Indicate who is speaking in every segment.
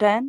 Speaker 1: 10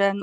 Speaker 1: 10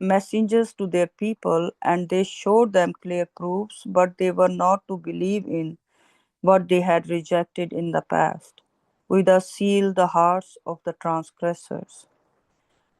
Speaker 1: messengers to their people, and they showed them clear proofs, but they were not to believe in what they had rejected in the past. We thus seal the hearts of the transgressors.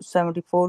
Speaker 1: 74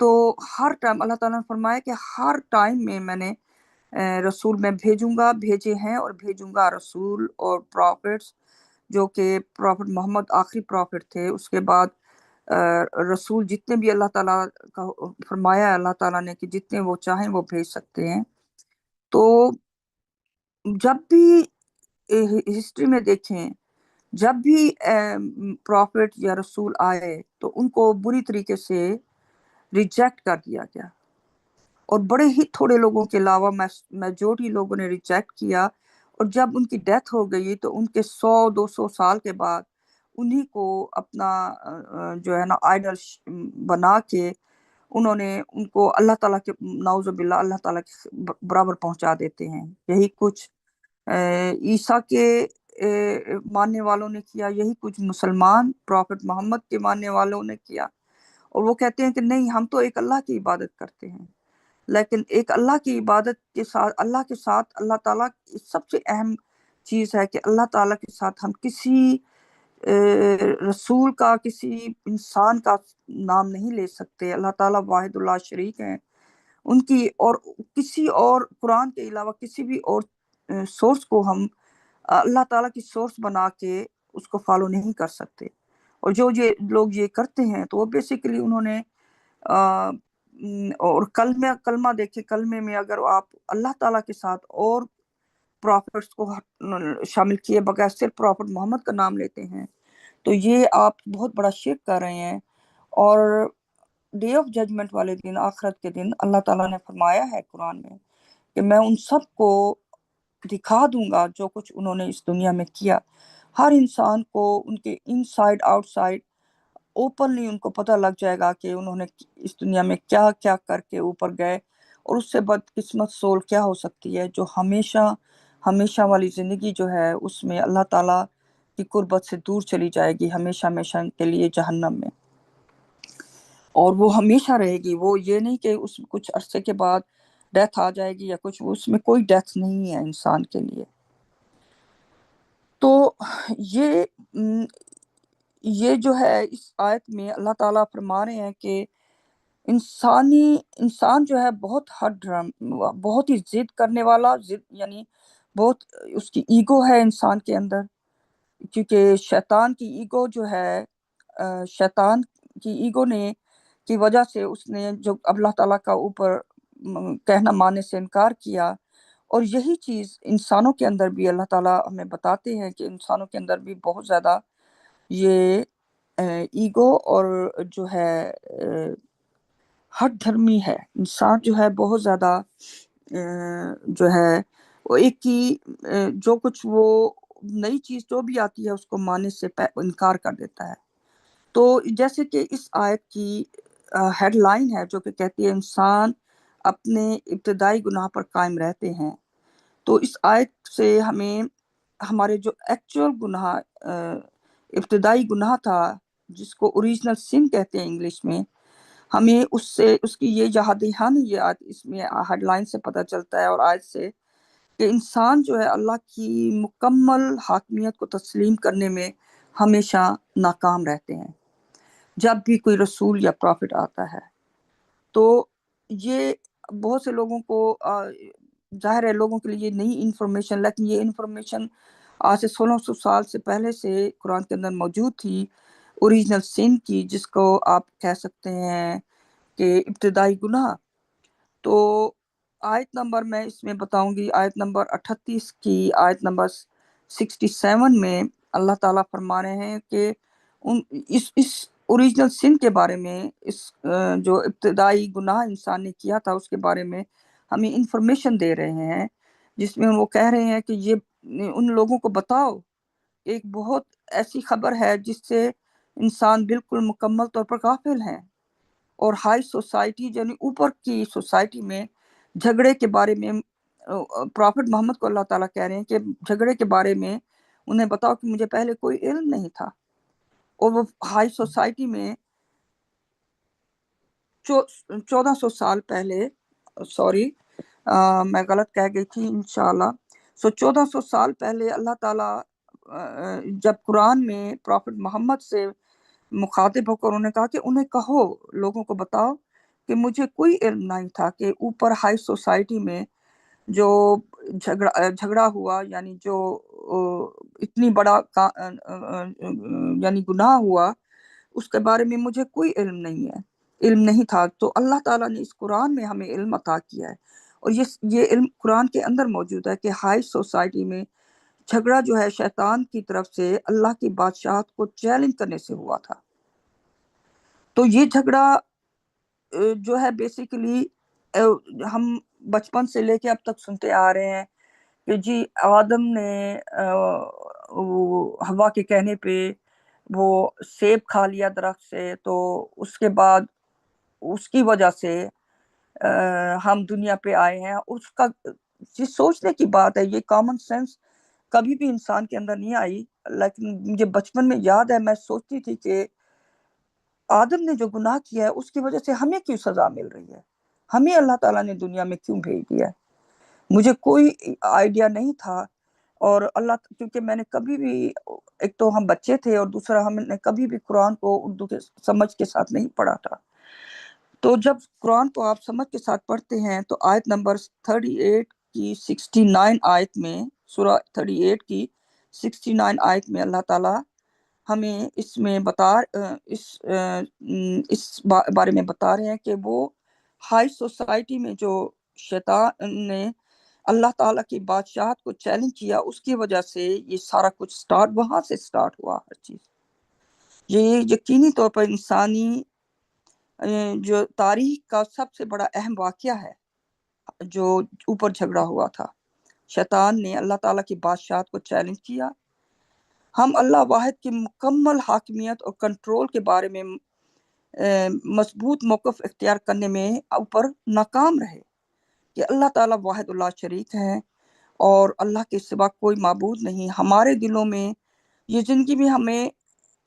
Speaker 1: تو ہر time اللہ تعالیٰ نے فرمایا کہ ہر time میں نے رسول میں بھیجوں گا، بھیجے ہیں اور بھیجوں گا رسول اور پرافٹس، جو کہ پرافٹ محمد آخری پرافٹ تھے۔ اس کے بعد رسول جتنے بھی اللہ تعالیٰ کا فرمایا اللہ تعالیٰ نے کہ جتنے وہ چاہیں وہ بھیج سکتے ہیں۔ تو جب بھی ہسٹری میں دیکھیں، جب بھی پرافٹ یا رسول آئے تو ان کو بری طریقے سے ریجیکٹ کر دیا گیا، اور بڑے ہی تھوڑے لوگوں کے علاوہ میجورٹی لوگوں نے ریجیکٹ کیا، اور جب ان کی ڈیتھ ہو گئی تو ان کے 100-200 سال کے بعد انہی کو اپنا جو ہے نا آئیڈل بنا کے انہوں نے ان کو اللہ تعالیٰ کے نعوذ باللہ اللہ تعالیٰ کے برابر پہنچا دیتے ہیں۔ یہی کچھ عیسیٰ کے ماننے والوں نے کیا، یہی کچھ مسلمان پرافٹ محمد کے ماننے والوں نے کیا، اور وہ کہتے ہیں کہ نہیں ہم تو ایک اللہ کی عبادت کرتے ہیں۔ لیکن ایک اللہ کی عبادت کے ساتھ اللہ تعالیٰ کی سب سے اہم چیز ہے کہ اللہ تعالیٰ کے ساتھ ہم کسی رسول کا، کسی انسان کا نام نہیں لے سکتے۔ اللہ تعالیٰ واحد اللہ شریک ہیں، ان کی اور کسی اور قرآن کے علاوہ کسی بھی اور سورس کو ہم اللہ تعالیٰ کی سورس بنا کے اس کو فالو نہیں کر سکتے۔ اور جو یہ لوگ یہ کرتے ہیں تو وہ بیسیکلی انہوں نے اور کلمہ دیکھیں، کلمے میں اگر آپ اللہ تعالیٰ کے ساتھ اور پرافٹس کو شامل کیے بغیر صرف پرافٹ محمد کا نام لیتے ہیں تو یہ آپ بہت بڑا شرک کر رہے ہیں۔ اور ڈے آف ججمنٹ والے دن، آخرت کے دن، اللہ تعالیٰ نے فرمایا ہے قرآن میں کہ میں ان سب کو دکھا دوں گا جو کچھ انہوں نے اس دنیا میں کیا۔ ہر انسان کو ان کے ان سائڈ آؤٹ سائڈ اوپنلی ان کو پتہ لگ جائے گا کہ انہوں نے اس دنیا میں کیا کیا کر کے اوپر گئے، اور اس سے بدقسمت سول کیا ہو سکتی ہے جو ہمیشہ والی زندگی جو ہے اس میں اللہ تعالیٰ کی قربت سے دور چلی جائے گی، ہمیشہ کے لیے جہنم میں، اور وہ ہمیشہ رہے گی۔ وہ یہ نہیں کہ اس کچھ عرصے کے بعد ڈیتھ آ جائے گی یا کچھ، اس میں کوئی ڈیتھ نہیں ہے انسان کے لیے۔ تو یہ جو ہے اس آیت میں اللہ تعالیٰ فرما رہے ہیں کہ انسان جو ہے بہت بہت ہی ضد کرنے والا، یعنی بہت اس کی ایگو ہے انسان کے اندر، کیونکہ شیطان کی ایگو جو ہے، شیطان کی ایگو نے کی وجہ سے اس نے جو اللہ تعالیٰ کا اوپر کہنا ماننے سے انکار کیا، اور یہی چیز انسانوں کے اندر بھی اللہ تعالیٰ ہمیں بتاتے ہیں کہ انسانوں کے اندر بھی بہت زیادہ یہ ایگو اور جو ہے ہٹ دھرمی ہے۔ انسان جو ہے بہت زیادہ جو ہے وہ ایک کی جو کچھ وہ نئی چیز جو بھی آتی ہے اس کو ماننے سے انکار کر دیتا ہے۔ تو جیسے کہ اس آیت کی ہیڈ لائن ہے جو کہ کہتی ہے انسان اپنے ابتدائی گناہ پر قائم رہتے ہیں، تو اس آیت سے ہمیں ہمارے جو ایکچوئل گناہ ابتدائی گناہ تھا جس کو اوریجنل سن کہتے ہیں انگلش میں، ہمیں اس کی یہ یاد دہانی یہ اس میں ہیڈ لائن سے پتہ چلتا ہے، اور آیت سے، کہ انسان جو ہے اللہ کی مکمل حاکمیت کو تسلیم کرنے میں ہمیشہ ناکام رہتے ہیں جب بھی کوئی رسول یا پرافٹ آتا ہے۔ تو یہ بہت سے لوگوں کو ظاہر ہے لوگوں کے لیے نئی انفارمیشن، لیکن یہ انفارمیشن آج سے 1600 سال سے پہلے سے قرآن کے اندر موجود تھی، اوریجنل سن کی، جس کو آپ کہہ سکتے ہیں کہ ابتدائی گناہ۔ تو آیت نمبر میں اس میں بتاؤں گی، آیت نمبر 38 کی آیت نمبر 67 میں اللہ تعالیٰ فرما رہے ہیں کہ اس اوریجنل سن کے بارے میں، اس جو ابتدائی گناہ انسان نے کیا تھا اس کے بارے میں ہمیں انفارمیشن دے رہے ہیں، جس میں وہ کہہ رہے ہیں کہ یہ ان لوگوں کو بتاؤ ایک بہت ایسی خبر ہے جس سے انسان بالکل مکمل طور پر غافل ہیں، اور ہائی سوسائٹی یعنی اوپر کی سوسائٹی میں جھگڑے کے بارے میں پرافٹ محمد کو اللہ تعالیٰ کہہ رہے ہیں کہ جھگڑے کے بارے میں انہیں بتاؤ کہ مجھے پہلے کوئی علم نہیں تھا، اور وہ ہائی سوسائٹی میں 1400 سال پہلے، سوری میں غلط کہہ گئی تھی انشاءاللہ، 1400 سال پہلے اللہ تعالیٰ جب قرآن میں پرافٹ محمد سے مخاطب ہو کر انہوں نے کہا کہ انہیں کہو، لوگوں کو بتاؤ کہ مجھے کوئی علم نہیں تھا کہ اوپر ہائی سوسائٹی میں جو جھگڑا ہوا، یعنی جو اتنی بڑا یعنی گناہ ہوا، اس کے بارے میں مجھے کوئی علم نہیں تھا۔ تو اللہ تعالیٰ نے اس قرآن میں ہمیں علم عطا کیا ہے، اور یہ علم قرآن کے اندر موجود ہے کہ ہائی سوسائٹی میں جھگڑا جو ہے شیطان کی طرف سے اللہ کی بادشاہت کو چیلنج کرنے سے ہوا تھا۔ تو یہ جھگڑا جو ہے بیسیکلی ہم بچپن سے لے کے اب تک سنتے آ رہے ہیں کہ جی آدم نے ہوا کے کہنے پہ وہ سیب کھا لیا درخت سے، تو اس کے بعد اس کی وجہ سے ہم دنیا پہ آئے ہیں۔ اس کا یہ سوچنے کی بات ہے، یہ کامن سینس کبھی بھی انسان کے اندر نہیں آئی، لیکن مجھے بچپن میں یاد ہے میں سوچتی تھی کہ آدم نے جو گناہ کیا ہے اس کی وجہ سے ہمیں کیوں سزا مل رہی ہے، ہمیں اللہ تعالیٰ نے دنیا میں کیوں بھیج دیا ہے۔ مجھے کوئی آئیڈیا نہیں تھا، اور اللہ کیونکہ میں نے کبھی بھی، ایک تو ہم بچے تھے اور دوسرا ہم نے کبھی بھی قرآن کو اردو کے سمجھ کے ساتھ نہیں پڑھا تھا۔ تو جب قرآن کو آپ سمجھ کے ساتھ پڑھتے ہیں تو آیت نمبر 38 کی 69 آیت میں، سورہ 38 کی 69 آیت میں اللہ تعالیٰ ہمیں اس میں اس بارے میں بتا رہے ہیں کہ وہ ہائی سوسائٹی میں جو شیطان نے اللہ تعالیٰ کی بادشاہت کو چیلنج کیا، اس کی وجہ سے یہ سارا کچھ وہاں سے سٹارٹ ہوا ہر چیز۔ یہ یقینی طور پر انسانی جو تاریخ کا سب سے بڑا اہم واقعہ ہے، جو اوپر جھگڑا ہوا تھا۔ شیطان نے اللہ تعالیٰ کی بادشاہت کو چیلنج کیا۔ ہم اللہ واحد کی مکمل حاکمیت اور کنٹرول کے بارے میں مضبوط موقف اختیار کرنے میں اوپر ناکام رہے کہ اللہ تعالیٰ واحد اللہ شریک ہے، اور اللہ کے سوا کوئی معبود نہیں۔ ہمارے دلوں میں یہ زندگی میں ہمیں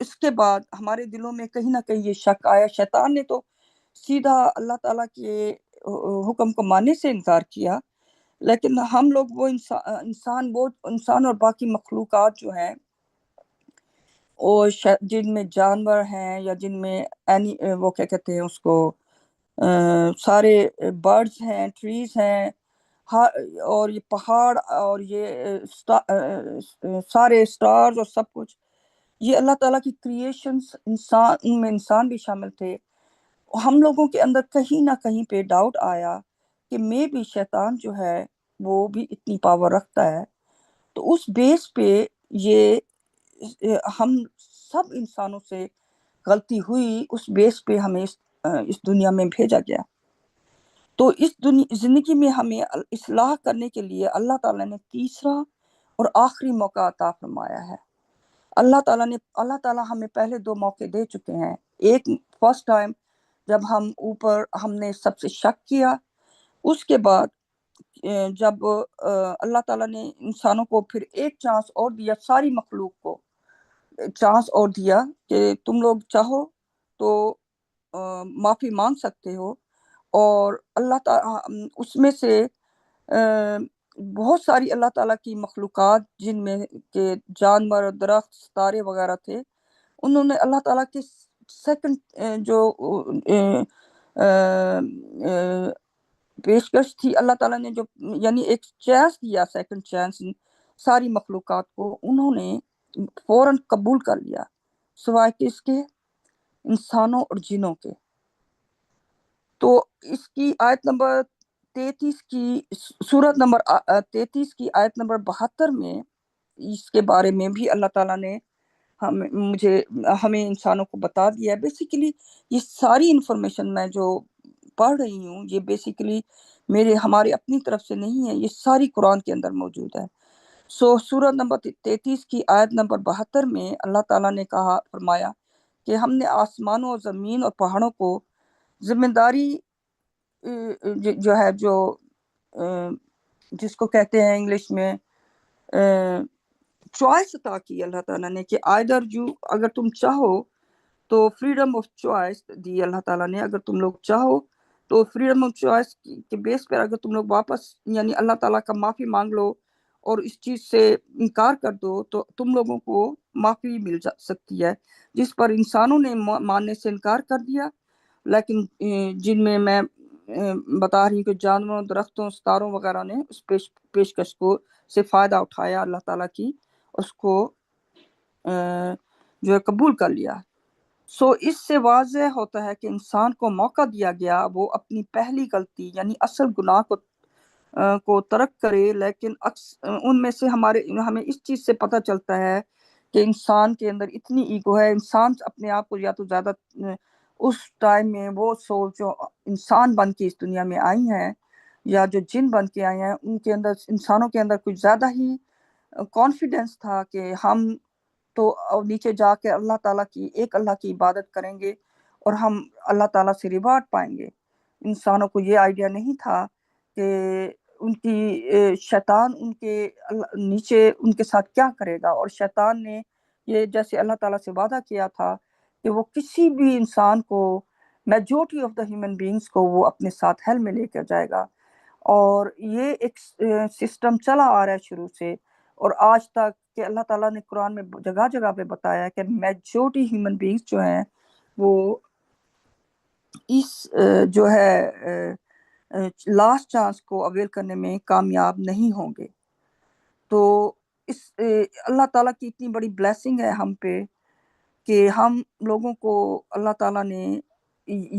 Speaker 1: اس کے بعد ہمارے دلوں میں کہیں نہ کہیں یہ شک آیا۔ شیطان نے تو سیدھا اللہ تعالیٰ کے حکم کو ماننے سے انکار کیا، لیکن ہم لوگ وہ انسان اور باقی مخلوقات جو ہیں، اور جن میں جانور ہیں یا جن میں وہ کیا کہتے ہیں اس کو، سارے برڈز ہیں، ٹریز ہیں، اور یہ پہاڑ، اور یہ سارے سٹارز اور سب کچھ، یہ اللہ تعالیٰ کی کریشنز، ان میں انسان بھی شامل تھے۔ ہم لوگوں کے اندر کہیں نہ کہیں پہ ڈاؤٹ آیا کہ میں بھی شیطان جو ہے وہ بھی اتنی پاور رکھتا ہے۔ تو اس بیس پہ یہ ہم سب انسانوں سے غلطی ہوئی، اس بیس پہ ہمیں اس دنیا میں بھیجا گیا۔ تو اس زندگی میں ہمیں اصلاح کرنے کے لیے اللہ تعالیٰ نے تیسرا اور آخری موقع عطا فرمایا ہے۔ اللہ تعالیٰ ہمیں پہلے 2 موقع دے چکے ہیں۔ ایک فرسٹ ٹائم جب ہم نے سب سے شک کیا، اس کے بعد جب اللہ تعالیٰ نے انسانوں کو پھر ایک چانس اور دیا، ساری مخلوق کو چانس اور دیا کہ تم لوگ چاہو تو معافی مانگ سکتے ہو، اور اللہ تعالیٰ اس میں سے بہت ساری اللہ تعالیٰ کی مخلوقات جن میں کہ جانور، درخت، ستارے وغیرہ تھے، انہوں نے اللہ تعالیٰ کے سیکنڈ جو پیشکش تھی، اللہ تعالیٰ نے جو یعنی ایک چانس دیا، سیکنڈ چانس ساری مخلوقات کو، انہوں نے فوراً قبول کر لیا، سوائے کس کے؟ انسانوں اور جنوں کے۔ تو اس کی آیت نمبر 33 کی سورت نمبر 33 کی آیت نمبر 72 میں اس کے بارے میں بھی اللہ تعالیٰ نے ہمیں انسانوں کو بتا دیا ہے۔ بیسیکلی یہ ساری انفارمیشن میں جو پڑھ رہی ہوں، یہ بیسیکلی ہماری اپنی طرف سے نہیں ہے، یہ ساری قرآن کے اندر موجود ہے۔ سورت نمبر 33 کی آیت نمبر 72 میں اللہ تعالیٰ نے فرمایا کہ ہم نے آسمانوں اور زمین اور پہاڑوں کو ذمہ داری جو ہے، جس کو کہتے ہیں انگلش میں چوائس عطا کی اللہ تعالیٰ نے، کہ اگر تم چاہو تو فریڈم آف چوائس دی اللہ تعالیٰ نے۔ اگر تم لوگ چاہو تو فریڈم آف چوائس کے بیس پر اگر تم لوگ واپس یعنی اللہ تعالیٰ کا معافی مانگ لو اور اس چیز سے انکار کر دو، تو تم لوگوں کو معافی مل سکتی ہے، جس پر انسانوں نے ماننے سے انکار کر دیا۔ لیکن جن میں میں بتا رہی ہوں کہ جانوروں، درختوں، ستاروں وغیرہ نے اس پیشکش کو سے فائدہ اٹھایا، اللہ تعالیٰ کی اس کو جو ہے قبول کر لیا۔ اس سے واضح ہوتا ہے کہ انسان کو موقع دیا گیا وہ اپنی پہلی غلطی یعنی اصل گناہ کو ترک کرے، لیکن ان میں سے ہمیں اس چیز سے پتہ چلتا ہے کہ انسان کے اندر اتنی ایگو ہے، انسان اپنے آپ کو یا تو زیادہ اس ٹائم میں وہ سول جو انسان بن کے اس دنیا میں آئی ہیں یا جو جن بن کے آئے ہیں، ان کے اندر، انسانوں کے اندر کچھ زیادہ ہی کانفیڈنس تھا کہ ہم تو نیچے جا کے اللہ تعالیٰ کی ایک اللہ کی عبادت کریں گے اور ہم اللہ تعالیٰ سے ریوارڈ پائیں گے۔ انسانوں کو یہ آئیڈیا نہیں تھا کہ ان کی شیطان ان کے نیچے ان کے ساتھ کیا کرے گا، اور شیطان نے یہ جیسے اللہ تعالیٰ سے وعدہ کیا تھا کہ وہ کسی بھی انسان کو، majority of the human beings کو وہ اپنے ساتھ ہیل میں لے کر جائے گا، اور یہ ایک سسٹم چلا آ رہا ہے شروع سے اور آج تک، کہ اللہ تعالیٰ نے قرآن میں جگہ جگہ پہ بتایا ہے کہ میجورٹی ہیومن بینگز جو ہیں وہ اس جو ہے لاسٹ چانس کو اویل کرنے میں کامیاب نہیں ہوں گے۔ تو اس اللہ تعالیٰ کی اتنی بڑی بلیسنگ ہے ہم پہ کہ ہم لوگوں کو اللہ تعالیٰ نے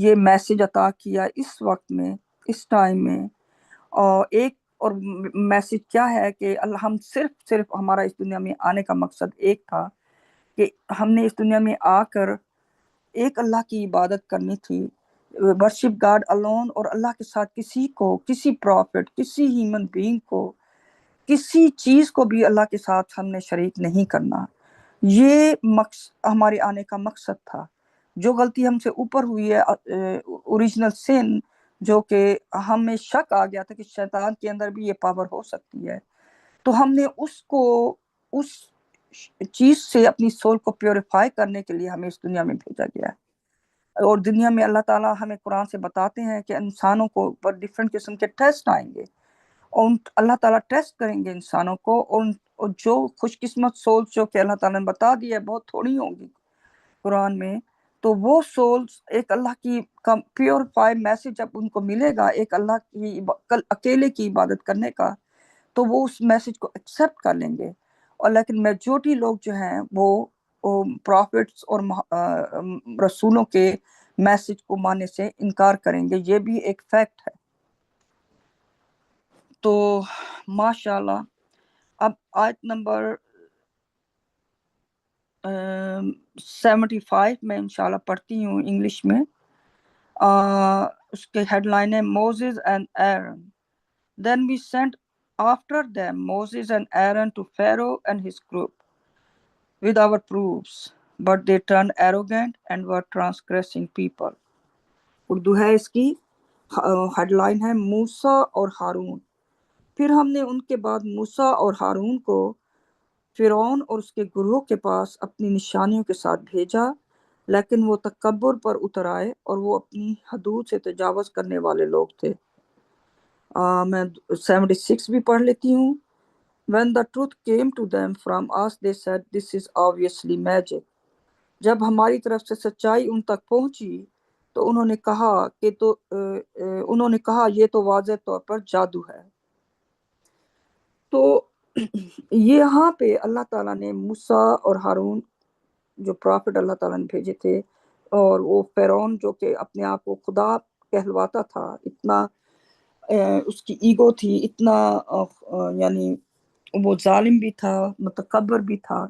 Speaker 1: یہ میسج عطا کیا اس وقت میں، اس ٹائم میں، اور میسج کیا ہے کہ ہم صرف ہمارا اس دنیا میں آنے کا مقصد ایک تھا کہ ہم نے اس دنیا میں آ کر ایک اللہ کی عبادت کرنی تھی، ورشپ گاڈ الون، اور اللہ کے ساتھ کسی پروفٹ، کسی ہیومن بینگ کو، کسی چیز کو بھی اللہ کے ساتھ ہم نے شریک نہیں کرنا۔ یہ ہمارے آنے کا مقصد تھا۔ جو غلطی ہم سے اوپر ہوئی ہے، اوریجنل سن، جو کہ ہمیں شک آ گیا تھا کہ شیطان کے اندر بھی یہ پاور ہو سکتی ہے، تو ہم نے اس چیز سے اپنی سول کو پیوریفائی کرنے کے لیے ہمیں اس دنیا میں بھیجا گیا ہے۔ اور دنیا میں اللہ تعالیٰ ہمیں قرآن سے بتاتے ہیں کہ انسانوں کو پر ڈفرینٹ قسم کے ٹیسٹ آئیں گے، اور اللہ تعالیٰ ٹیسٹ کریں گے انسانوں کو، اور جو خوش قسمت سولز جو کہ اللہ تعالیٰ نے بتا دیا ہے بہت تھوڑی ہوں گی قرآن میں، تو وہ سولز ایک اللہ کی پیورفائی میسج جب ان کو ملے گا ایک اللہ کی اکیلے کی عبادت کرنے کا، تو وہ اس میسج کو ایکسیپٹ کر لیں گے۔ اور لیکن میجورٹی لوگ جو ہیں وہ پروفٹس اور رسولوں کے میسج کو ماننے سے انکار کریں گے، یہ بھی ایک فیکٹ ہے۔ تو ماشاءاللہ اب آیت نمبر 75 میں انشاءاللہ پڑھتی ہوں انگلش میں۔ اس کے ہیڈ لائن ہے Moses and ایرن. Then we sent after them Moses and Aaron to Pharaoh and his group with our proofs, but they turned arrogant and were transgressing people. Urdu ہے اس کی ہیڈ لائن ہے موسیٰ اور ہارون۔ پھر ہم نے ان کے بعد موسیٰ اور ہارون کو فرعون اور اس کے گروہ کے پاس اپنی نشانیوں کے ساتھ بھیجا، لیکن وہ تکبر پر اتر آئے اور وہ اپنی حدود سے تجاوز کرنے والے لوگ تھے۔ میں 76 بھی پڑھ لیتی ہوں۔ When the truth came to them from us, they said, this is obviously magic. جب ہماری طرف سے سچائی ان تک پہنچی تو انہوں نے کہا یہ تو واضح طور پر جادو ہے۔ تو یہاں پہ اللہ تعالیٰ نے موسیٰ اور ہارون جو پرافٹ اللہ تعالیٰ نے بھیجے تھے، اور وہ فرعون جو کہ اپنے آپ کو خدا کہلواتا تھا، اتنا اس کی ایگو تھی، اتنا یعنی وہ ظالم بھی تھا، متکبر بھی تھا،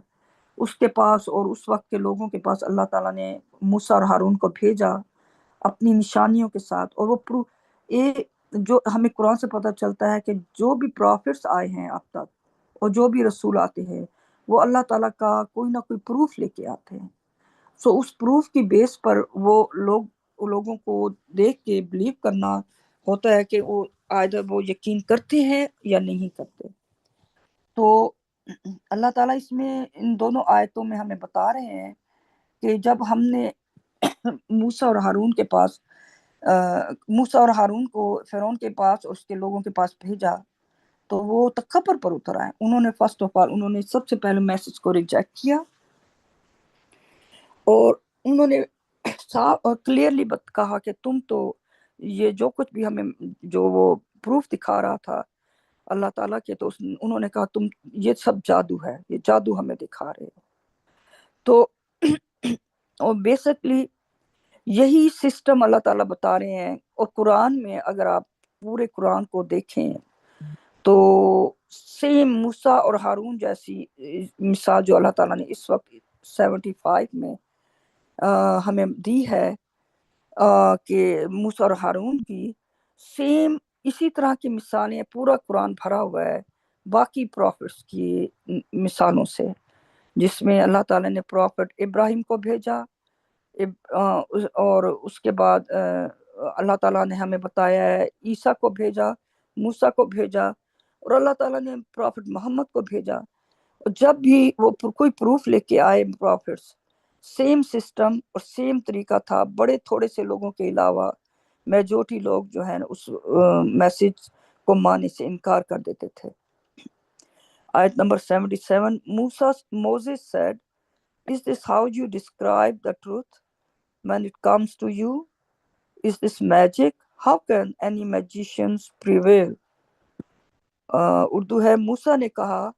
Speaker 1: اس کے پاس اور اس وقت کے لوگوں کے پاس اللہ تعالیٰ نے موسیٰ اور ہارون کو بھیجا اپنی نشانیوں کے ساتھ۔ اور وہ جو ہمیں قرآن سے پتہ چلتا ہے کہ جو بھی پروفٹس آئے ہیں اب تک اور جو بھی رسول آتے ہیں وہ اللہ تعالیٰ کا کوئی نہ کوئی پروف لے کے آتے ہیں۔ اس پروف کی بیس پر وہ لوگوں کو دیکھ کے بلیو کرنا ہوتا ہے کہ وہ وہ یقین کرتے ہیں یا نہیں کرتے۔ تو اللہ تعالیٰ اس میں ان دونوں آیتوں میں ہمیں بتا رہے ہیں کہ جب ہم نے موسیٰ اور ہارون کو فرعون کے پاس اور اس کے لوگوں کے پاس بھیجا تو وہ تکبر پر اتر آئے۔ انہوں نے فرسٹ آف آل انہوں نے سب سے پہلے میسج کو ریجیکٹ کیا، اور انہوں نے صاف اور کلیئرلی کہا کہ تم تو یہ جو کچھ بھی ہمیں جو وہ پروف دکھا رہا تھا اللہ تعالیٰ کے، تو انہوں نے کہا تم یہ سب جادو ہے، یہ جادو ہمیں دکھا رہے ہو. تو اور بیسکلی یہی سسٹم اللہ تعالیٰ بتا رہے ہیں. اور قرآن میں اگر آپ پورے قرآن کو دیکھیں تو سیم موسیٰ اور ہارون جیسی مثال جو اللہ تعالیٰ نے اس وقت 75 میں ہمیں دی ہے کہ موسیٰ اور ہارون کی، سیم اسی طرح کی مثالیں پورا قرآن بھرا ہوا ہے باقی پروفٹس کی مثالوں سے، جس میں اللہ تعالیٰ نے پروفٹ ابراہیم کو بھیجا، اور اس کے بعد اللہ تعالیٰ نے ہمیں بتایا ہے عیسیٰ کو بھیجا، موسیٰ کو بھیجا، اور اللہ تعالیٰ نے پروفٹ محمد کو بھیجا. جب بھی وہ کوئی پروف لے کے آئے پروفٹس، سیم سسٹم اور سیم طریقہ تھا. بڑے تھوڑے سے لوگوں کے علاوہ میجورٹی لوگ جو ہیں اس میسج کو ماننے سے انکار کر دیتے تھے. آیت number 77 Moses said, "Is this how you describe the truth when it comes to you? Is this magic? How can any magicians prevail?" Urdu ہے، موسیٰ نے کہا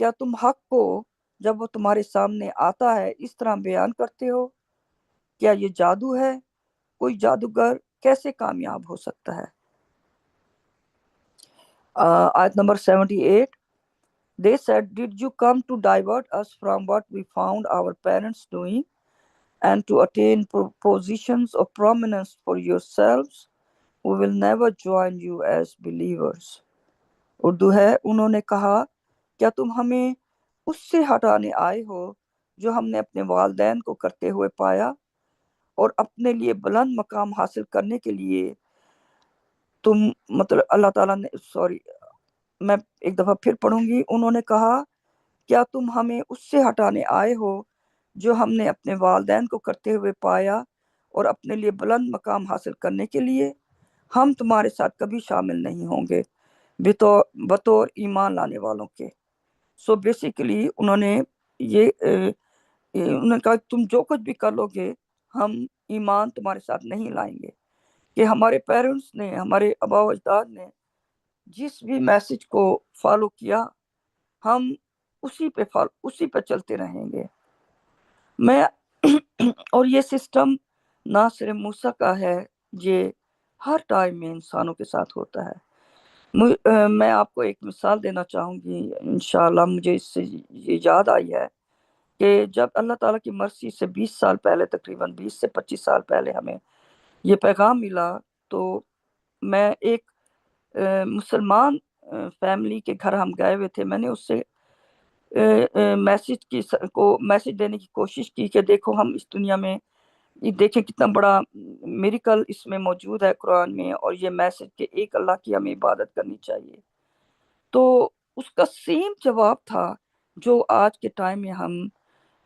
Speaker 1: کیا تم حق کو جب وہ تمہارے سامنے آتا ہے اس طرح بیان کرتے ہو؟ کیا یہ جادو ہے؟ کوئی جادوگر کیسے کامیاب ہو سکتا ہے؟ آیت number 78 They said, "Did you come to divert us from what we found our parents doing and to attain positions of prominence for yourselves? We will never join you as believers." Urdu ہے، انہوں نے کہا کیا تم ہمیں اس سے ہٹانے آئے ہو جو ہم نے اپنے والدین کو کرتے ہوئے پایا، اور اپنے لیے بلند مقام حاصل کرنے کے لیے تم اللہ تعالیٰ نے میں ایک دفعہ پھر پڑھوں گی. انہوں نے کہا کیا تم ہمیں اس سے ہٹانے آئے ہو جو ہم نے اپنے والدین کو کرتے ہوئے پایا، اور اپنے لیے بلند مقام حاصل کرنے کے لیے ہم تمہارے ساتھ کبھی شامل نہیں ہوں گے بطور ایمان لانے والوں کے. سو بیسیکلی انہوں نے انہوں نے کہا تم جو کچھ بھی کر لو گے ہم ایمان تمہارے ساتھ نہیں لائیں گے. کہ ہمارے پیرنٹس نے، ہمارے آبا و اجداد نے جس بھی میسج کو فالو کیا ہم اسی پہ چلتے رہیں گے. اور یہ سسٹم نہ صرف موسیٰ کا ہے، یہ ہر ٹائم میں انسانوں کے ساتھ ہوتا ہے. میں آپ کو ایک مثال دینا چاہوں گی، انشاءاللہ مجھے اس سے یہ یاد آئی ہے کہ جب اللہ تعالیٰ کی مرضی سے 20 سال پہلے، تقریباً 20 سے 25 سال پہلے ہمیں یہ پیغام ملا، تو میں ایک مسلمان فیملی کے گھر ہم گئے ہوئے تھے. میں نے اس سے میسج دینے کی کوشش کی کہ دیکھو ہم اس دنیا میں یہ دیکھیں کتنا بڑا میریکل اس میں موجود ہے قرآن میں، اور یہ میسج کہ ایک اللہ کی ہمیں عبادت کرنی چاہیے. تو اس کا سیم جواب تھا جو آج کے ٹائم میں ہم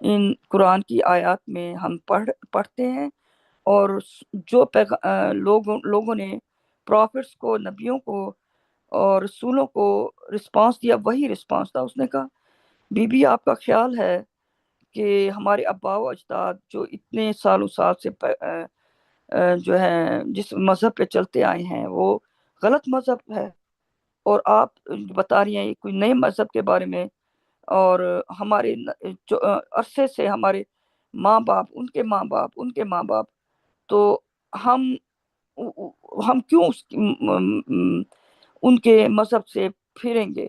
Speaker 1: ان قرآن کی آیات میں ہم پڑھتے ہیں، اور جو لوگوں نے پروفٹس کو، نبیوں کو اور رسولوں کو رسپانس دیا وہی رسپانس تھا. اس نے کہا بی بی آپ کا خیال ہے کہ ہمارے ابا و اجداد جو اتنے سالوں سال سے جو ہے جس مذہب پہ چلتے آئے ہیں وہ غلط مذہب ہے، اور آپ بتا رہی ہیں کوئی نئے مذہب کے بارے میں، اور ہمارے جو عرصے سے ہمارے ماں باپ، ان کے ماں باپ، ان کے ماں باپ، تو ہم کیوں ان کے مذہب سے پھریں گے؟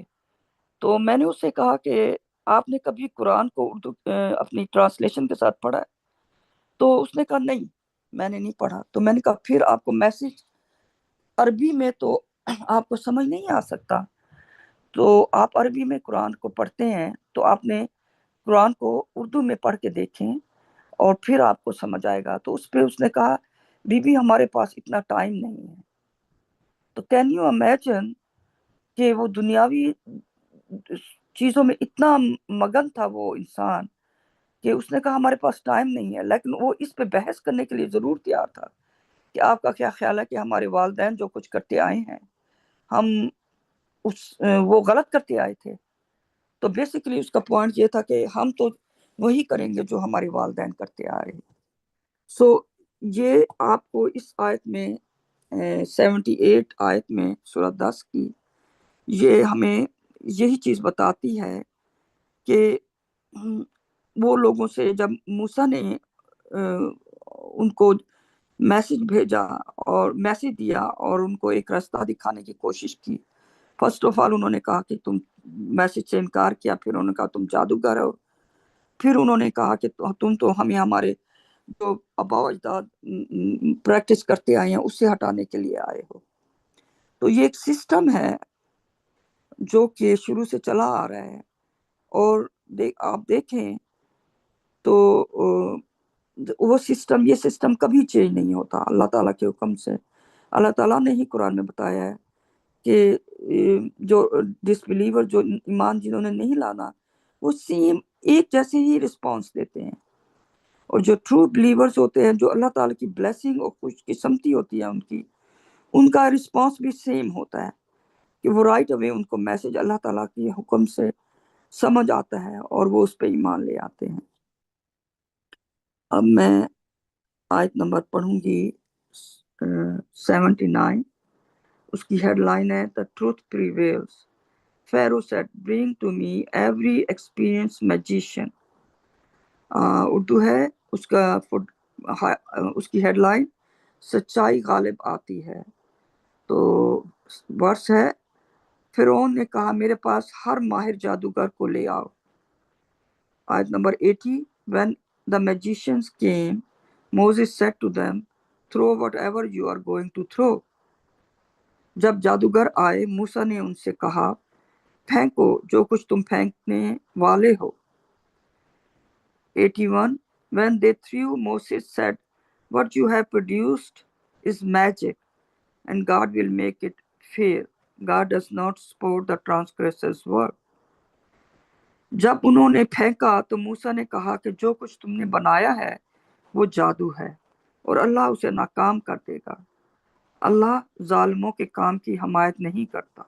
Speaker 1: تو میں نے اس سے کہا کہ آپ نے کبھی قرآن کو اردو اپنی ٹرانسلیشن کے ساتھ پڑھا ہے؟ تو اس نے کہا نہیں میں نے نہیں پڑھا. تو میں نے کہا پھر آپ کو میسج عربی میں تو آپ کو سمجھ نہیں آ سکتا، تو آپ عربی میں قرآن کو پڑھتے ہیں تو آپ نے قرآن کو اردو میں پڑھ کے دیکھیں اور پھر آپ کو سمجھ آئے گا. تو اس پہ اس نے کہا بی بی ہمارے پاس اتنا ٹائم نہیں ہے. تو کین یو امیجن کہ وہ دنیاوی چیزوں میں اتنا مگن تھا وہ انسان کہ اس نے کہا ہمارے پاس ٹائم نہیں ہے، لیکن وہ اس پہ بحث کرنے کے لیے ضرور تیار تھا کہ آپ کا کیا خیال ہے کہ ہمارے والدین جو کچھ کرتے آئے ہیں ہم وہ غلط کرتے آئے تھے. تو بیسیکلی اس کا پوائنٹ یہ تھا کہ ہم تو وہی کریں گے جو ہمارے والدین کرتے آ رہے ہیں. سو یہ آپ کو اس آیت میں 78 آیت میں سورہ 10 کی یہ ہمیں یہی چیز بتاتی ہے کہ وہ لوگوں سے جب موسیٰ نے ان کو میسج بھیجا اور میسج دیا اور ان کو ایک راستہ دکھانے کی کوشش کی، فرسٹ آف آل انہوں نے کہا کہ تم میسج سے انکار کیا، پھر انہوں نے کہا تم جادوگر ہو، پھر انہوں نے کہا کہ تم تو ہمیں ہمارے جو آباء و اجداد پریکٹس کرتے آئے ہیں اس سے ہٹانے کے لیے آئے ہو۔ تو یہ ایک سسٹم ہے جو کہ شروع سے چلا آ رہا ہے، اور آپ دیکھیں تو وہ سسٹم، یہ سسٹم کبھی چینج نہیں ہوتا اللہ تعالیٰ کے حکم سے۔ اللہ تعالیٰ نے ہی قرآن میں بتایا ہے کہ جو ڈس بلیور، جو ایمان جنہوں نے نہیں لانا، وہ سیم ایک جیسے ہی رسپانس دیتے ہیں، اور جو ٹرو بلیورز ہوتے ہیں، جو اللہ تعالیٰ کی بلیسنگ اور خوش قسمتی ہوتی ہے ان کا رسپانس بھی سیم ہوتا ہے کہ وہ رائٹ اوے ان کو میسج اللہ تعالیٰ کے حکم سے سمجھ آتا ہے اور وہ اس پہ ایمان لے آتے ہیں۔ اب میں آیت نمبر پڑھوں گی 79، اس کی ہیڈ لائن ہے The truth prevails. Pharaoh said, bring to me every experienced magician. Urdu ہے اس کی ہیڈ لائن سچائی غالب آتی ہے۔ تو ورس ہے فرعون نے کہا میرے پاس ہر ماہر جادوگر کو لے آؤ۔ آیت number 80 When the magicians came, Moses said to them, throw whatever you are going to throw. جب جادوگر آئے موسیٰ نے ان سے کہا پھینکو جو کچھ تم پھینکنے والے ہو۔ 81 When they threw, Moses said, what you have produced is magic, and God will make it fair. God does not support the transgressor's work. جب انہوں نے پھینکا تو موسیٰ نے کہا کہ جو کچھ تم نے بنایا ہے وہ جادو ہے، اور اللہ اسے ناکام کر دے گا۔ اللہ ظالموں کے کام کی حمایت نہیں کرتا۔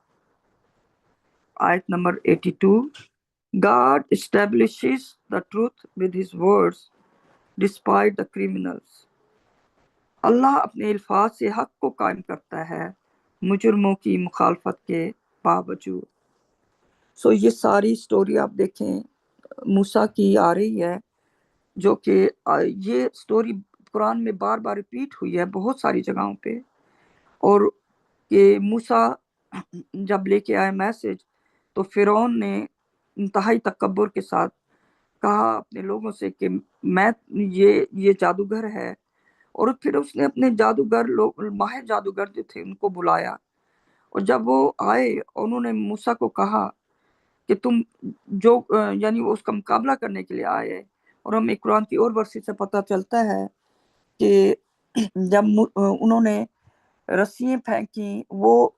Speaker 1: آیت number 82 God establishes the truth with his words despite the criminals. اللہ اپنے الفاظ سے حق کو قائم کرتا ہے مجرموں کی مخالفت کے باوجود۔ سو یہ ساری سٹوری آپ دیکھیں موسیٰ کی آ رہی ہے، جو کہ یہ سٹوری قرآن میں بار بار ریپیٹ ہوئی ہے بہت ساری جگہوں پہ، اور کہ موسیٰ جب لے کے آئے میسج تو فرعون نے انتہائی تکبر کے ساتھ کہا اپنے لوگوں سے کہ میں یہ جادوگر ہے، اور پھر اس نے اپنے جادوگر لوگ، ماہر جادوگر جو تھے ان کو بلایا، اور جب وہ آئے انہوں نے موسیٰ کو کہا کہ تم جو یعنی وہ اس کا مقابلہ کرنے کے لیے آئے، اور ہمیں قرآن کی اور ورسی سے پتہ چلتا ہے کہ جب انہوں نے رسیاں پھینکی، وہ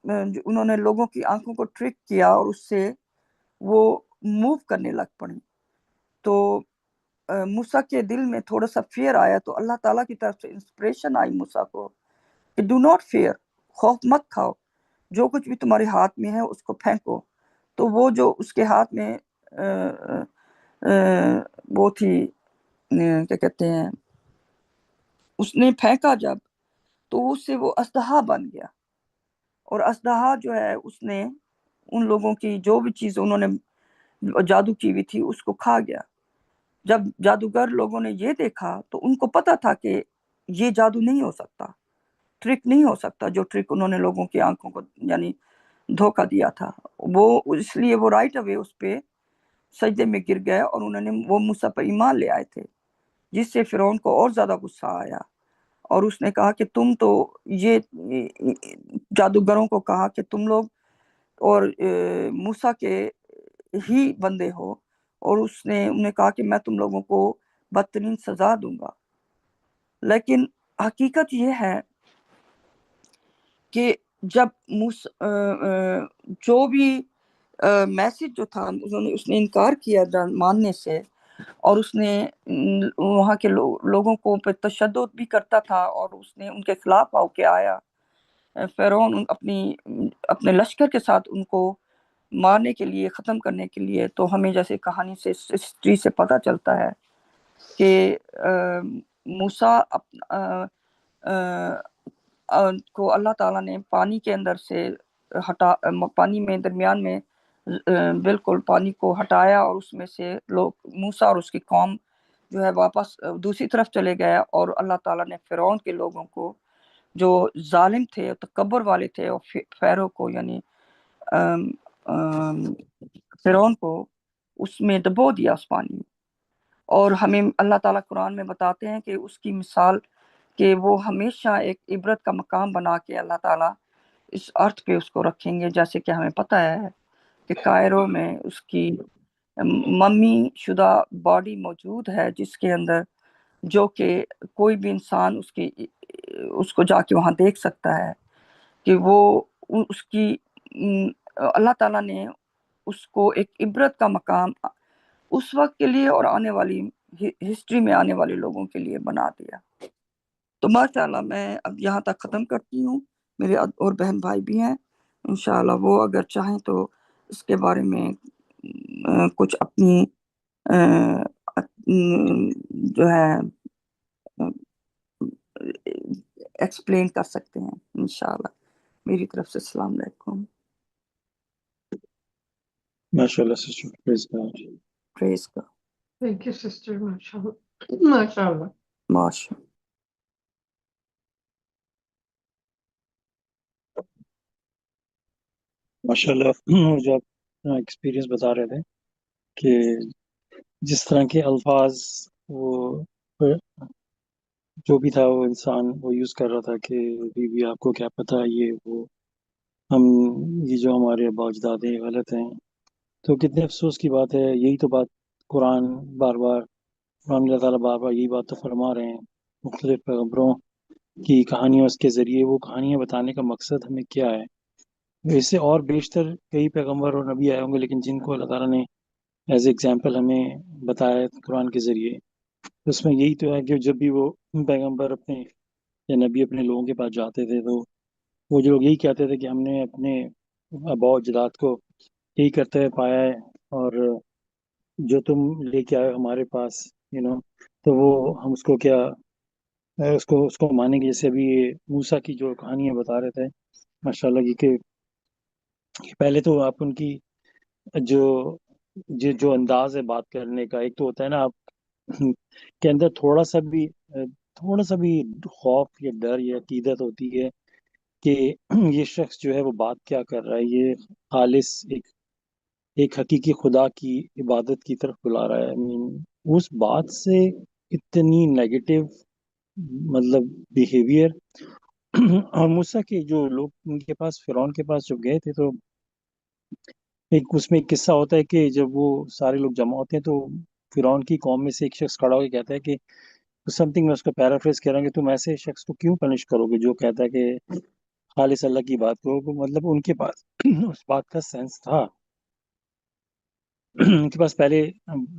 Speaker 1: انہوں نے لوگوں کی آنکھوں کو ٹرک کیا اور اس سے وہ موو کرنے لگ پڑی، تو موسیٰ کے دل میں تھوڑا سا فیئر آیا، تو اللہ تعالیٰ کی طرف سے انسپریشن آئی موسیٰ کو کہ ڈو ناٹ فیئر، خوف مت کھاؤ، جو کچھ بھی تمہارے ہاتھ میں ہے اس کو پھینکو۔ تو وہ جو اس کے ہاتھ میں وہ تھی کیا کہتے ہیں، اس نے پھینکا جب، تو اس سے وہ اژدہا بن گیا، اور اژدہا جو ہے اس نے ان لوگوں کی جو بھی چیز انہوں نے جادو کی ہوئی تھی اس کو کھا گیا۔ جب جادوگر لوگوں نے یہ دیکھا تو ان کو پتا تھا کہ یہ جادو نہیں ہو سکتا، ٹرک نہیں ہو سکتا، جو ٹرک انہوں نے لوگوں کی آنکھوں کو یعنی دھوکہ دیا تھا، وہ اس لیے وہ رائٹ اوے اس پہ سجدے میں گر گئے، اور انہوں نے وہ موسیٰ پر ایمان لے آئے تھے، جس سے فرعون کو اور زیادہ غصہ آیا، اور اس نے کہا کہ تم تو یہ جادوگروں کو کہا کہ تم لوگ اور موسیٰ کے ہی بندے ہو، اور اس نے انہیں کہا کہ میں تم لوگوں کو بدترین سزا دوں گا۔ لیکن حقیقت یہ ہے کہ جب جو بھی میسج جو تھا اس نے انکار کیا ماننے سے، اور اس نے وہاں کے لوگوں کو پہ تشدد بھی کرتا تھا، اور اس نے ان کے خلاف ہو کے آیا فرعون اپنے لشکر کے ساتھ ان کو مارنے کے لیے، ختم کرنے کے لیے۔ تو ہمیں جیسے کہانی سے ہسٹری سے پتہ چلتا ہے کہ موسیٰ کو اللہ تعالیٰ نے پانی کے اندر سے پانی میں درمیان میں بالکل پانی کو ہٹایا، اور اس میں سے لوگ موسیٰ اور اس کی قوم جو ہے واپس دوسری طرف چلے گئے، اور اللہ تعالیٰ نے فرعون کے لوگوں کو جو ظالم تھے تکبر والے تھے، اور فیرو کو یعنی فرعون کو اس میں ڈبو دیا اس پانی میں۔ اور ہمیں اللہ تعالیٰ قرآن میں بتاتے ہیں کہ اس کی مثال کہ وہ ہمیشہ ایک عبرت کا مقام بنا کے اللہ تعالیٰ اس ارتھ پہ اس کو رکھیں گے، جیسے کہ ہمیں پتہ ہے کہ کائرو میں اس کی ممی شدہ باڈی موجود ہے، جس کے اندر جو کہ کوئی بھی انسان اس کو جا کے وہاں دیکھ سکتا ہے کہ وہ اس کی اللہ تعالیٰ نے اس کو ایک عبرت کا مقام اس وقت کے لیے اور آنے والی ہسٹری میں آنے والے لوگوں کے لیے بنا دیا۔ تو ماشاءاللہ میں اب یہاں تک ختم کرتی ہوں، میرے اور بہن بھائی بھی ہیں، انشاءاللہ وہ اگر چاہیں تو اس کے بارے میں کچھ اپنی جو ہے ایکسپلین کر سکتے ہیں انشاءاللہ۔ میری طرف سے السلام علیکم۔
Speaker 2: ماشاءاللہ سسٹر، پریز گاڈ۔
Speaker 1: پریز کا
Speaker 3: Thank you, sister. MashaAllah. MashaAllah.
Speaker 1: ماشاء
Speaker 2: ماشاءاللہ جو آپ ایکسپیرینس بتا رہے تھے کہ جس طرح کے الفاظ وہ جو بھی تھا وہ انسان وہ یوز کر رہا تھا کہ بھی آپ کو کیا پتہ یہ وہ ہم یہ جو ہمارے آباء اجداد ہیں غلط ہیں، تو کتنے افسوس کی بات ہے۔ یہی تو بات قرآن بار بار اللہ تعالیٰ بار بار یہی بات تو فرما رہے ہیں مختلف پیغمبروں کی کہانیوں اس کے ذریعے۔ وہ کہانیاں بتانے کا مقصد ہمیں کیا ہے؟ اس سے اور بیشتر کئی پیغمبر اور نبی آئے ہوں گے، لیکن جن کو اللہ تعالیٰ نے ایز ایگزامپل ہمیں بتایا ہے قرآن کے ذریعے، اس میں یہی تو ہے کہ جب بھی وہ پیغمبر اپنے یا نبی اپنے لوگوں کے پاس جاتے تھے تو وہ جو لوگ یہی کہتے تھے کہ ہم نے اپنے آباء و اجداد کو یہی کرتے ہوئے پایا ہے، اور جو تم لے کے آئے ہو ہمارے پاس تو وہ ہم اس کو کیا اس کو مانیں گے۔ جیسے ابھی موسیٰ کی جو کہانیاں بتا رہے تھے ماشاءاللہ کی کہ پہلے تو آپ ان کی جو انداز ہے بات کرنے کا، ایک تو ہوتا ہے نا آپ کے اندر تھوڑا سا بھی خوف یا ڈر یا عقیدت ہوتی ہے کہ یہ شخص جو ہے وہ بات کیا کر رہا ہے، یہ خالص ایک حقیقی خدا کی عبادت کی طرف بلا رہا ہے۔ اس بات سے اتنی نیگیٹو مطلب بیہیویئر اور موسیٰ کے جو لوگ ان کے پاس فرعون کے پاس جب گئے تھے تو اس میں ایک قصہ ہوتا ہے کہ جب وہ سارے لوگ جمع ہوتے ہیں تو فرعون کی قوم میں سے ایک شخص کھڑا ہو کے کہتا ہے کہ سم تھنگ، میں اس کو پیرافریز کر رہا ہوں کہ تم ایسے شخص کو کیوں پنش کرو گے جو کہتا ہے کہ خالص اللہ کی بات کرو۔ مطلب ان کے پاس اس بات کا سینس تھا، ان کے پاس پہلے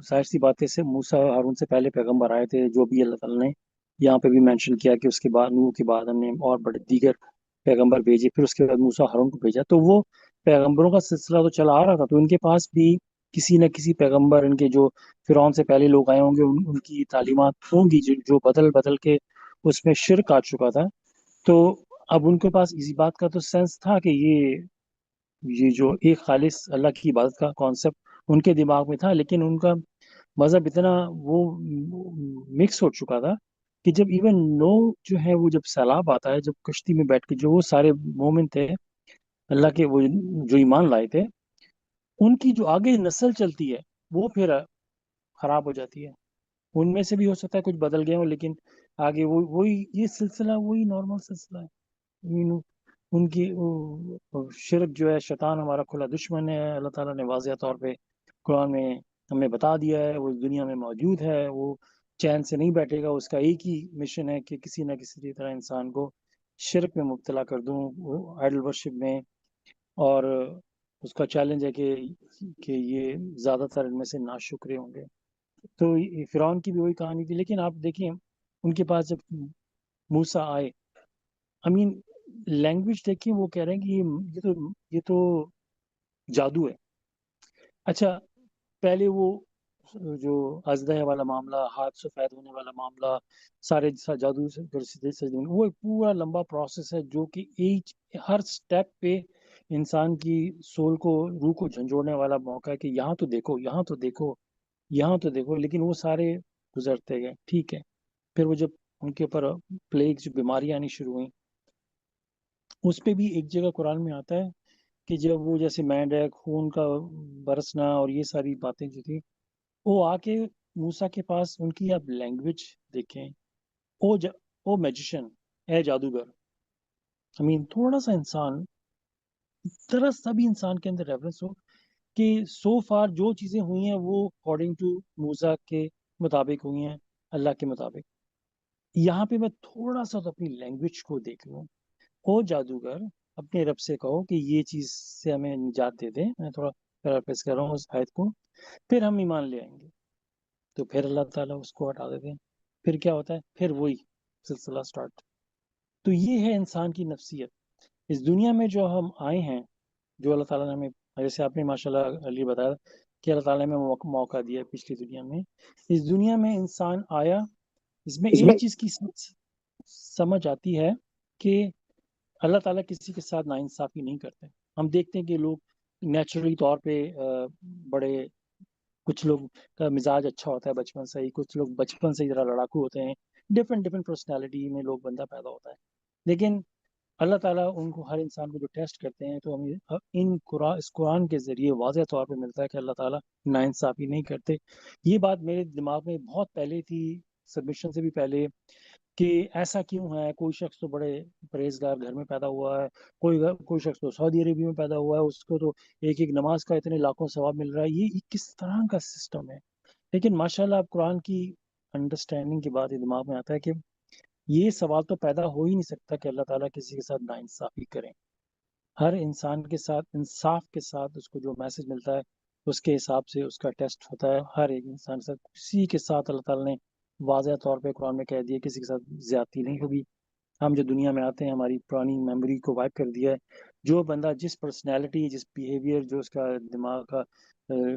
Speaker 2: ظاہر سی بات ہے سے موسیٰ اور ہارون سے پہلے پیغمبر آئے تھے، جو بھی اللہ تعالیٰ نے یہاں پہ بھی مینشن کیا کہ اس کے بعد نوح کے بعد ہم نے اور بڑے دیگر پیغمبر بھیجے، پھر اس کے بعد موسیٰ ہارون کو بھیجا، تو وہ پیغمبروں کا سلسلہ تو چلا آ رہا تھا، تو ان کے پاس بھی کسی نہ کسی پیغمبر ان کے جو فرعون سے پہلے لوگ آئے ہوں گے ان کی تعلیمات ہوں گی جو بدل بدل کے اس میں شرک آ چکا تھا۔ تو اب ان کے پاس اسی بات کا تو سینس تھا کہ یہ جو ایک خالص اللہ کی عبادت کا کانسیپٹ ان کے دماغ میں تھا، لیکن ان کا مذہب اتنا وہ مکس ہو چکا تھا کہ جب ایون نو جو ہے وہ جب سیلاب آتا ہے، جب کشتی میں بیٹھ کے جو وہ سارے مومن تھے اللہ کے، وہ جو ایمان لائے تھے، ان کی جو آگے نسل چلتی ہے وہ پھر خراب ہو جاتی ہے۔ ان میں سے بھی ہو سکتا ہے کچھ بدل گئے ہوں، لیکن آگے وہی یہ سلسلہ وہی نارمل سلسلہ ہے۔ ان کی شرک جو ہے، شیطان ہمارا کھلا دشمن ہے، اللہ تعالیٰ نے واضح طور پہ قرآن میں ہمیں بتا دیا ہے، وہ دنیا میں موجود ہے، وہ چین سے نہیں بیٹھے گا، اس کا ایک ہی مشن ہے کہ کسی نہ کسی طرح انسان کو شرک میں مبتلا کر دوں، آئیڈل ورشپ میں، اور اس کا چیلنج ہے کہ یہ زیادہ تر ان میں سے ناشکرے ہوں گے۔ تو فرعون کی بھی وہی کہانی تھی، لیکن آپ دیکھیں ان کے پاس جب موسیٰ آئے، لینگویج دیکھیں، وہ کہہ رہے ہیں کہ یہ تو جادو ہے۔ اچھا، پہلے وہ جو ازدہ والا معاملہ، ہاتھ سفید ہونے والا معاملہ، سارے جادو سے وہ ایک پورا لمبا پروسیس ہے جو کہ ہر سٹیپ پہ انسان کی سول کو، روح کو جھنجھوڑنے والا موقع ہے کہ یہاں تو دیکھو، یہاں تو دیکھو، یہاں تو دیکھو، لیکن وہ سارے گزرتے گئے. ٹھیک ہے، پھر وہ جب ان کے اوپر پلیگ جو بیماریاں آنی شروع ہوئیں، اس پہ بھی ایک جگہ قرآن میں آتا ہے کہ جب وہ جیسے مینڈک، خون کا برسنا اور یہ ساری باتیں جو تھی، وہ آ کے موسیٰ کے پاس، ان کی آپ لینگویج دیکھیں، او میجیشن، اے جادوگر. تھوڑا سا انسان، ذرا سا بھی انسان کے اندر ریفرنس ہو کہ سو فار جو چیزیں ہوئی ہیں وہ اکارڈنگ ٹو موسیٰ کے مطابق ہوئی ہیں، اللہ کے مطابق. یہاں پہ میں تھوڑا سا تو اپنی لینگویج کو دیکھ لوں. او جادوگر، اپنے رب سے کہو کہ یہ چیز سے ہمیں نجات دے دے. میں تھوڑا پیرافریز کر رہا ہوں اس آیت کو. پھر ہم ایمان لے آئیں گے. تو پھر اللہ تعالیٰ اس کو ہٹا دیتے ہیں. پھر کیا ہوتا ہے؟ پھر وہی سلسلہ سٹارٹ. تو یہ ہے انسان کی نفسیت. اس دنیا میں جو ہم آئے ہیں، جو اللہ تعالیٰ نے ہمیں، جیسے آپ نے ماشاءاللہ علی بتایا کہ اللہ تعالیٰ نے ہمیں موقع دیا پچھلی دنیا میں. اس دنیا میں انسان آیا، اس میں ایک چیز کی سمجھ آتی ہے کہ اللہ تعالیٰ کسی کے ساتھ ناانصافی نہیں کرتے. ہم دیکھتے ہیں کہ لوگ نیچرلی طور پہ بڑے، کچھ لوگ کا مزاج اچھا ہوتا ہے بچپن سے ہی، کچھ لوگ بچپن سے ہی ذرا لڑاکو ہوتے ہیں. ڈفرینٹ پرسنالٹی میں لوگ بندہ پیدا ہوتا ہے. لیکن اللہ تعالیٰ ان کو، ہر انسان کو جو ٹیسٹ کرتے ہیں، تو ہمیں اس قرآن کے ذریعے واضح طور پہ ملتا ہے کہ اللہ تعالیٰ ناانصافی نہیں کرتے. یہ بات میرے دماغ میں بہت پہلے تھی، سبمشن سے بھی پہلے، کہ ایسا کیوں ہے؟ کوئی شخص تو بڑے پرہیزگار گھر میں پیدا ہوا ہے، کوئی شخص تو سعودی عربیہ میں پیدا ہوا ہے، اس کو تو ایک ایک نماز کا اتنے لاکھوں ثواب مل رہا ہے. یہ کس طرح کا سسٹم ہے؟ لیکن ماشاءاللہ اب قرآن کی انڈرسٹینڈنگ کے بعد یہ دماغ میں آتا ہے کہ یہ سوال تو پیدا ہو ہی نہیں سکتا کہ اللہ تعالیٰ کسی کے ساتھ ناانصافی کریں. ہر انسان کے ساتھ انصاف کے ساتھ اس کو جو میسج ملتا ہے، اس کے حساب سے اس کا ٹیسٹ ہوتا ہے. ہر ایک انسان کے ساتھ، کسی کے ساتھ اللہ تعالیٰ نے واضح طور پہ قرآن میں کہہ دیا کسی کے ساتھ زیادتی نہیں ہوگی. ہم جو دنیا میں آتے ہیں، ہماری پرانی میموری کو وائپ کر دیا ہے. جو بندہ جس پرسنالٹی، جس بیہیویئر، جو اس کا دماغ کا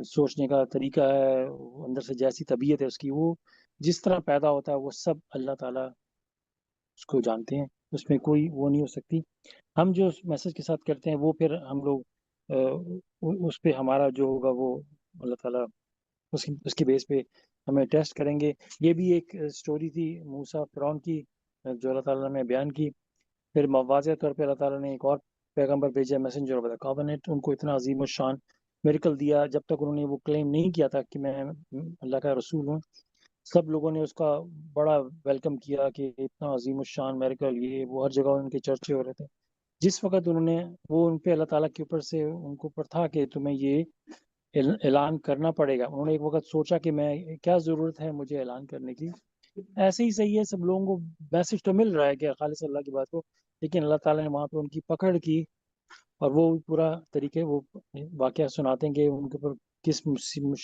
Speaker 2: سوچنے کا طریقہ ہے، اندر سے جیسی طبیعت ہے اس کی، وہ جس طرح پیدا ہوتا ہے، وہ سب اللہ تعالیٰ اس کو جانتے ہیں. اس میں کوئی وہ نہیں ہو سکتی. ہم جو اس میسج کے ساتھ کرتے ہیں، وہ پھر ہم لوگ اس پہ ہمارا جو ہوگا وہ اللہ تعالیٰ اس کی بیس پہ ہمیں ٹیسٹ کریں گے. یہ بھی ایک سٹوری تھی موسیٰ فرعون کی، جو اللہ تعالیٰ نے بیان کی. پھر واضح طور پہ اللہ تعالیٰ نے ایک اور پیغمبر بھیجا، میسنجر آف دی کاوننٹ. ان کو اتنا عظیم الشان میریکل دیا. جب تک انہوں نے وہ کلیم نہیں کیا تھا کہ میں اللہ کا رسول ہوں، سب لوگوں نے اس کا بڑا ویلکم کیا کہ اتنا عظیم الشان میریکل، یہ وہ، ہر جگہ ان کے چرچے ہو رہے تھے. جس وقت انہوں نے وہ، ان پہ اللہ تعالیٰ کے اوپر سے ان کو اوپر تھا کہ تمہیں یہ اعلان کرنا پڑے گا. انہوں نے ایک وقت سوچا کہ میں، کیا ضرورت ہے مجھے اعلان کرنے کی؟ ایسے ہی صحیح ہے، سب لوگوں کو میسج تو مل رہا ہے کہ خالص اللہ کی بات کو، لیکن اللہ تعالیٰ نے وہاں پہ ان کی پکڑ کی. اور وہ پورا طریقے، وہ واقعہ سناتے ہیں کہ ان کے اوپر کس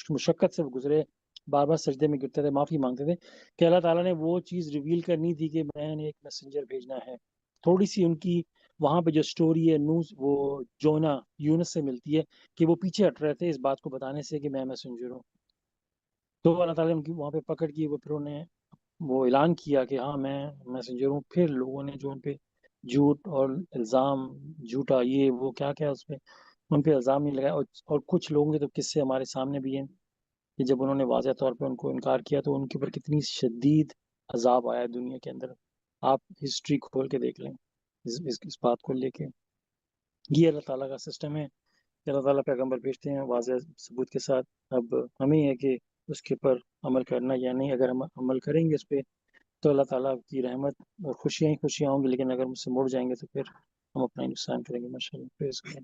Speaker 2: مشقت سے وہ گزرے. بار بار سجدے میں گرتے تھے، معافی مانگتے تھے کہ اللہ تعالیٰ نے وہ چیز ریویل کرنی تھی کہ میں نے ایک میسنجر بھیجنا ہے. تھوڑی سی ان کی وہاں پہ جو سٹوری ہے وہ جونا یونس سے ملتی ہے کہ وہ پیچھے ہٹ رہے تھے اس بات کو بتانے سے کہ میں میسنجر ہوں. تو اللہ تعالیٰ نے ان کی وہاں پہ پکڑ کی. وہ پھر انہیں وہ اعلان کیا کہ ہاں میں میسنجر ہوں. پھر لوگوں نے جو ان پہ جھوٹ اور الزام، جھوٹا یہ وہ کیا کیا اس پہ ان پہ الزام نہیں لگایا. اور کچھ لوگوں کے تو قصے ہمارے سامنے بھی ہیں کہ جب انہوں نے واضح طور پہ ان کو انکار کیا تو ان کے اوپر کتنی شدید عذاب آیا دنیا کے اندر. آپ ہسٹری کھول کے دیکھ لیں اس بات کو لے کے. یہ اللہ تعالیٰ کا سسٹم ہے کہ اللہ تعالیٰ پیغمبر بھیجتے ہیں واضح ثبوت کے ساتھ. اب ہمیں ہے کہ اس کے اوپر عمل کرنا یا نہیں. اگر ہم عمل کریں گے اس پہ تو اللہ تعالیٰ کی رحمت اور خوشیاں ہی خوشیاں ہوں گی، لیکن اگر مجھ سے مڑ جائیں گے تو پھر ہم اپنا نقصان کریں گے. ماشاء اللہ.